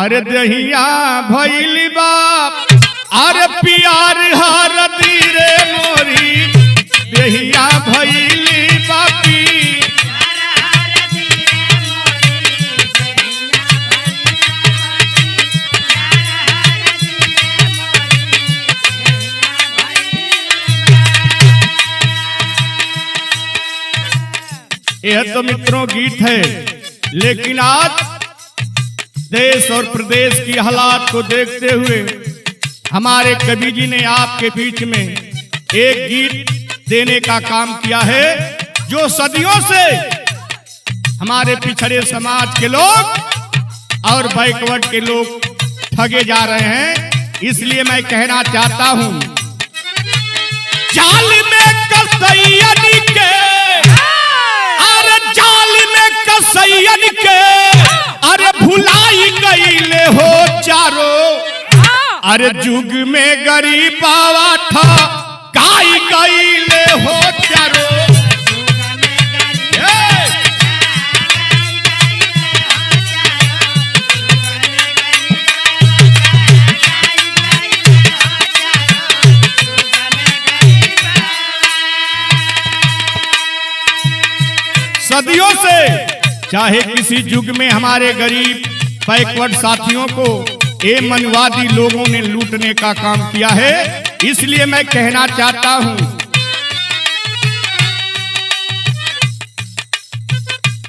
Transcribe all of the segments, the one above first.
अरे दहिया भइल बाप अरे प्यार हर धीरे मोरी दहिया भइल बापी यह तो मित्रों गीत है, लेकिन आज देश और प्रदेश की हालात को देखते हुए हमारे कवि जी ने आपके बीच में एक गीत देने का काम किया है जो सदियों से हमारे पिछड़े समाज के लोग और बैकवर्ड के लोग ठगे जा रहे हैं। इसलिए मैं कहना चाहता हूं, जाल में कसैयन के अरे जाल में कसैयन के अरे भुलाई गईले हो चारो अरे जुग में गरीबावा था काई गईले हो चारो। सदियों से चाहे किसी युग में हमारे गरीब बैकवर्ड साथियों को ये मनवादी लोगों ने लूटने का काम किया है। इसलिए मैं कहना चाहता हूं,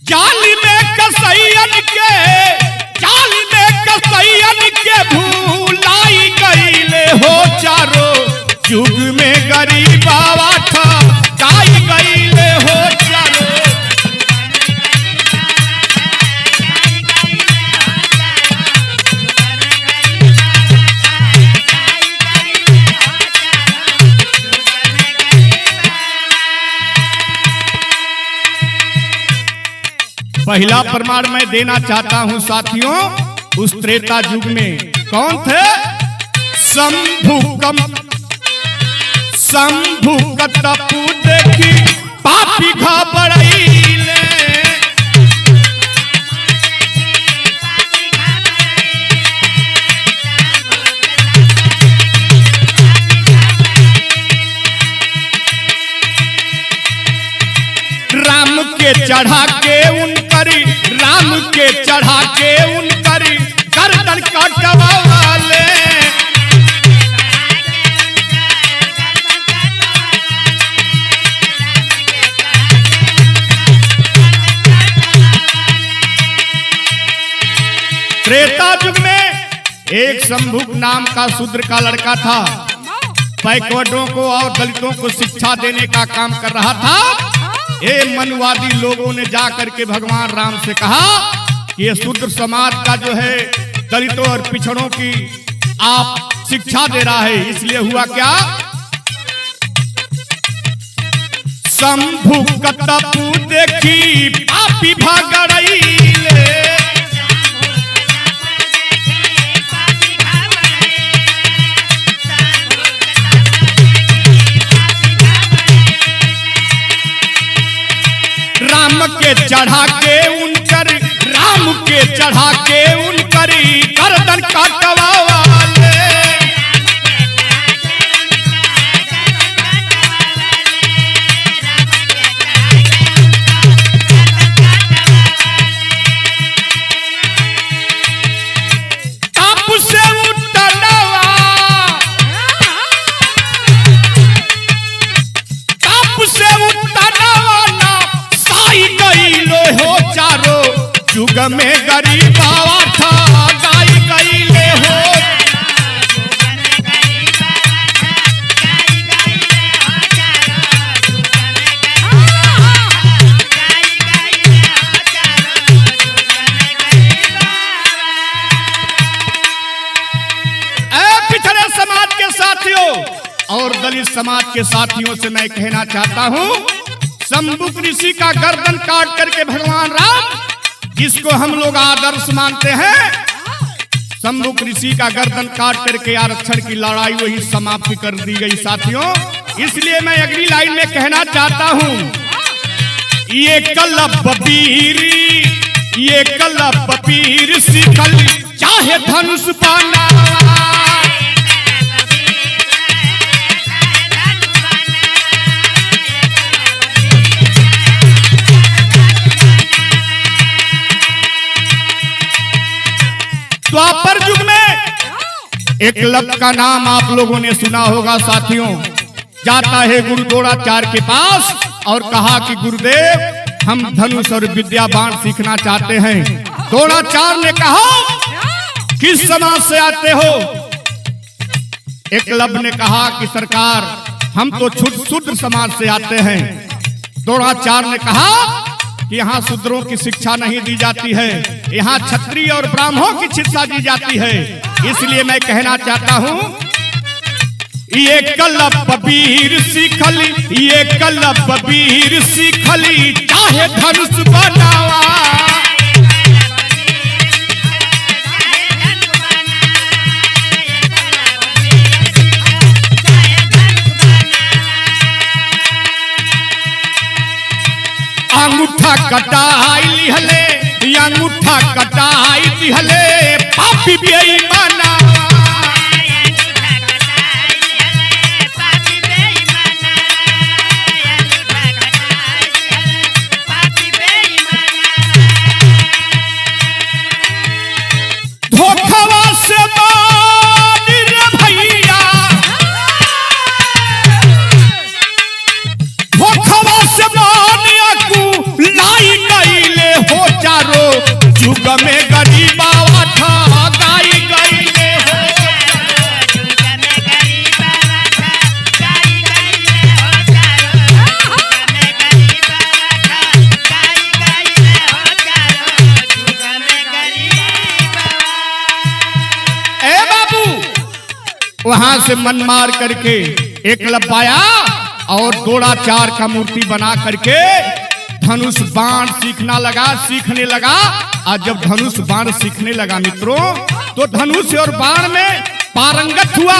जाल में कसैयन के भूलाई गईले हो चारो युग में गरीबावा था काई गईले हो चारो। पहला प्रमाण मैं देना चाहता हूं साथियों, उस त्रेता युग में कौन थे? शंभु कतपु देखी पापी घबराइले राम के चढ़ा के उनकरी गर्दन कटवाले त्रेता युग में एक शंभु नाम का शूद्र का लड़का था, बैकवर्डों को और दलितों को शिक्षा देने का काम कर रहा था। ये मनवादी लोगों ने जाकर के भगवान राम से कहा कि ये शूद्र समाज का जो है दलितों और पिछड़ों की आप शिक्षा दे रहा है। इसलिए हुआ क्या, शंभु कतपु देखी पापी भगड़ैले राम के चढ़ा के उनकरी गर्दन कटवाले ताप से उतरवा ना साई गईलो हो चारो युग में गरीबावा था गाई गईले हो। पिछड़े समाज के साथियों और दलित समाज के साथियों से मैं कहना चाहता हूं, शंभु ऋषि का गर्दन काट करके भगवान राम जिसको हम लोग आदर्श मानते हैं, शंभु ऋषि का गर्दन काट करके आरक्षण की लड़ाई वही समाप्त कर दी गई साथियों। इसलिए मैं अगली लाइन में कहना चाहता हूं, ये कलब पीर शिखल चाहे धनुष बनावा। द्वापर युग में एकलव्य का नाम आप लोगों ने सुना होगा साथियों। जाता है गुरु द्रोणाचार्य के पास और कहा कि गुरुदेव हम धनुष और विद्या बाण सीखना चाहते हैं। द्रोणाचार्य ने कहा किस समाज से आते हो? एकलव्य ने कहा कि सरकार हम तो शूद्र समाज से आते हैं। द्रोणाचार्य ने कहा कि यहाँ शूद्रों की शिक्षा नहीं दी जाती है, यहाँ क्षत्रिय और ब्राह्मणों की शिक्षा दी जाती है। इसलिए मैं कहना चाहता हूँ ये कलप वीर सीखली, ये कलप वीर सीखली चाहे धनुष बनावा। अंगूठा कटाई लिहले, अंगूठा कटाई लिहले पापी बेईमाना। धोखवा से मानी रे भैया, धोखवा से मानी अकू लाई गईले हो चारो युग में गरीबावा ठगाई गईले हो। ए बाबू वहां से मन मार करके एकलव्य आया और द्रोणाचार्य का मूर्ति बना करके धनुष बाण सीखने लगा। और जब धनुष बाण सीखने लगा मित्रों तो धनुष और बाण में पारंगत हुआ।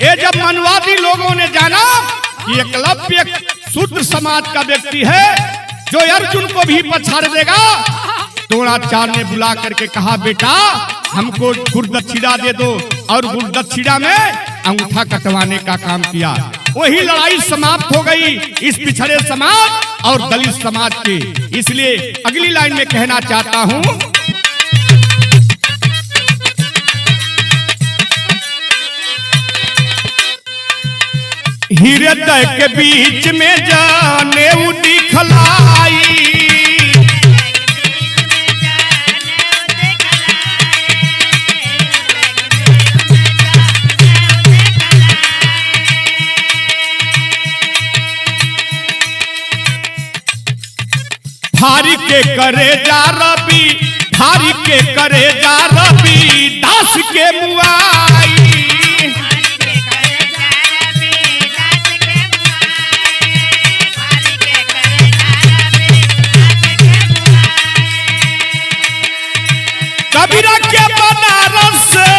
ये जब मनवादी लोगों ने जाना कि एकलव्य शूद्र समाज का व्यक्ति है जो अर्जुन को भी पछाड़ देगा, द्रोणाचार्य ने बुला करके कहा बेटा हमको गुरुदक्षिणा दे दो, और गुरुदक्षिणा में अंगूठा कटवाने का काम किया। वही लड़ाई समाप्त हो गई इस पिछड़े समाज और दलित समाज की। इसलिए अगली लाइन में कहना चाहता हूं हृदय के बीच में जाने दिखलाई, भारी के करे जा रवि, भारी के करे जा रवि दास के मुआई। कबीरा के बनारस से,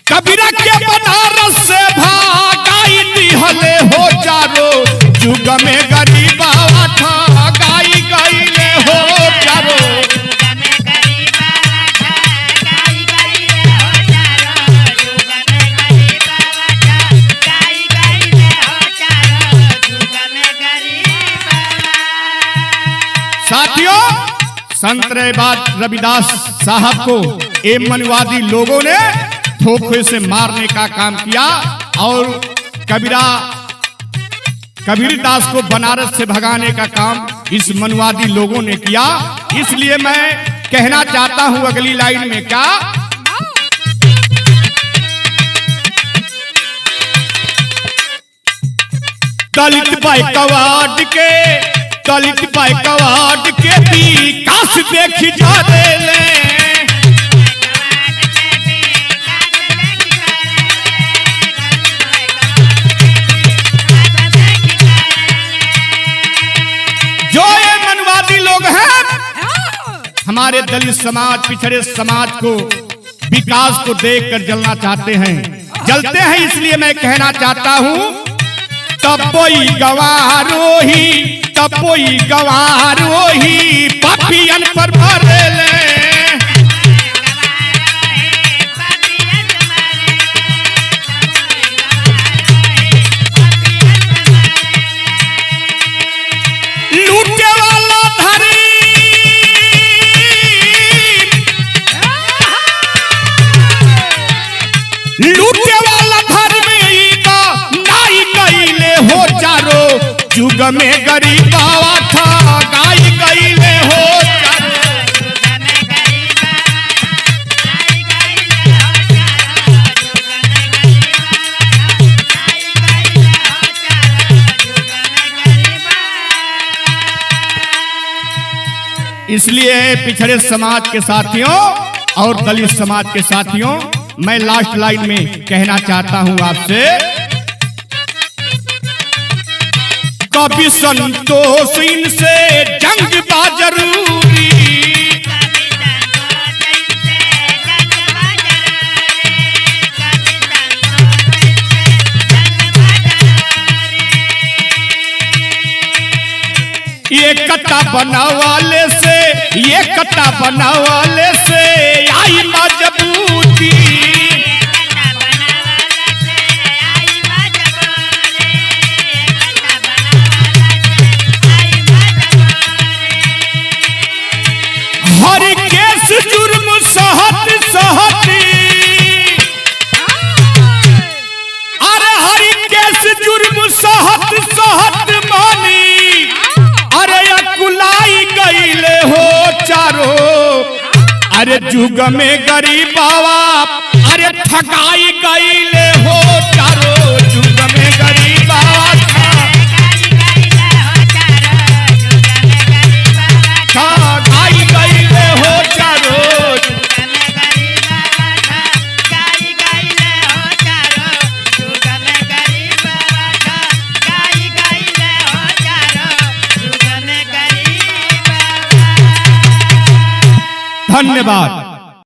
कबीरा के बनारस से भागाई दिहले हो चारो युग में गरीबावा ठगाई गईले हो चारो। साथियों संत रविदास साहब को मनवादी लोगों ने धोखे से मारने का काम किया और कबीरदास को बनारस से भगाने का काम इस मनवादी लोगों ने किया। इसलिए मैं कहना चाहता हूं अगली लाइन में क्या दलित बाइकवाड के, दलित बाइकवाड के विकास देखी जा रहे। जो ये मनवादी लोग हैं हमारे दलित समाज पिछड़े समाज को विकास को देखकर जलना चाहते हैं, जलते हैं। इसलिए मैं कहना चाहता हूं तब तपोई गवारो ही पापियन पर भरेले। लूटे वाला धरी लूटे वाला धर्म नाई गईले हो चारो जुग में गरीबावा था गाई गईले हो इसलिए पिछड़े समाज के साथियों और दलित समाज के साथियों, मैं लास्ट लाइन में कहना चाहता हूं आपसे, कभी संतोष इनसे जंग बा जरूरी। ये कट्टा बनावाले से आई मजबूती। हर केस जुर्म सहत अरे हर केस जुर्म सहत मानी। अरे अकुलाई गईले हो चारो अरे जुग में गरीबावा अरे ठगाई गईले हो चारो जुग में गरीबावा ठगाई गईले हो चारो। धन्यवाद।